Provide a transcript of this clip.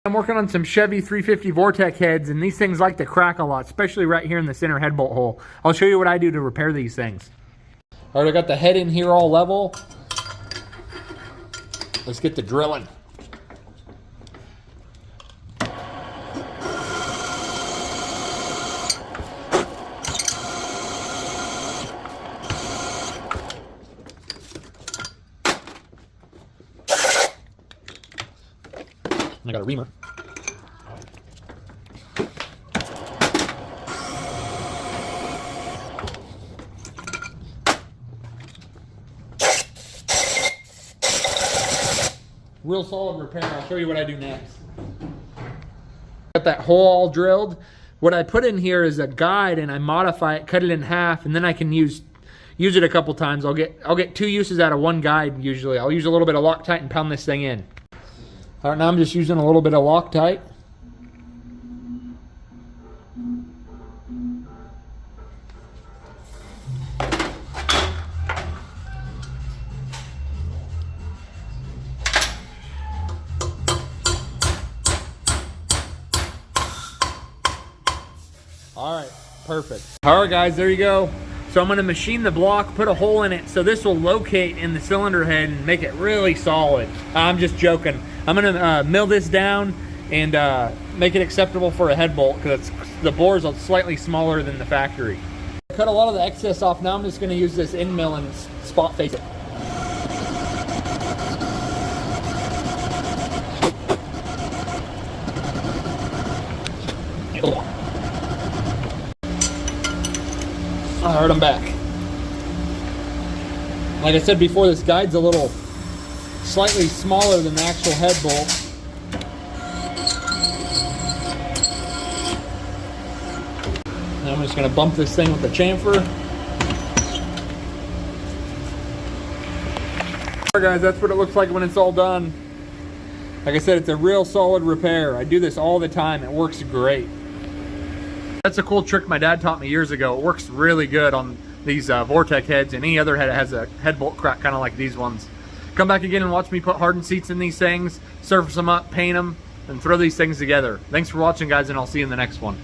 I'm working on some Chevy 350 Vortec heads, and these things like to crack a lot, especially right here in the center head bolt hole. I'll show you what I do to repair these things. All right, I got the head in here all level. Let's get to drilling. I got a reamer. Real solid repair. I'll show you what I do next. Got that hole all drilled. What I put in here is a guide, and I modify it, cut it in half, and then I can use it a couple times. I'll get 2 uses out of 1 guide usually. I'll use a little bit of Loctite and pound this thing in. All right, now I'm just using a little bit of Loctite. All right, perfect. All right, guys, there you go. So I'm gonna machine the block, put a hole in it, so this will locate in the cylinder head and make it really solid. I'm just joking. I'm gonna mill this down and make it acceptable for a head bolt because the bores are slightly smaller than the factory. I cut a lot of the excess off. Now I'm just gonna use this end mill and spot face it. All right, I'm back. Like I said before, this guide's a little slightly smaller than the actual head bolt. Now I'm just gonna bump this thing with the chamfer. All right, guys, that's what it looks like when it's all done. Like I said, it's a real solid repair. I do this all the time. It works great. That's a cool trick my dad taught me years ago. It works really good on these Vortec heads and any other head that has a head bolt crack kind of like these ones. Come back again and watch me put hardened seats in these things, surface them up, paint them, and throw these things together. Thanks for watching, guys, and I'll see you in the next one.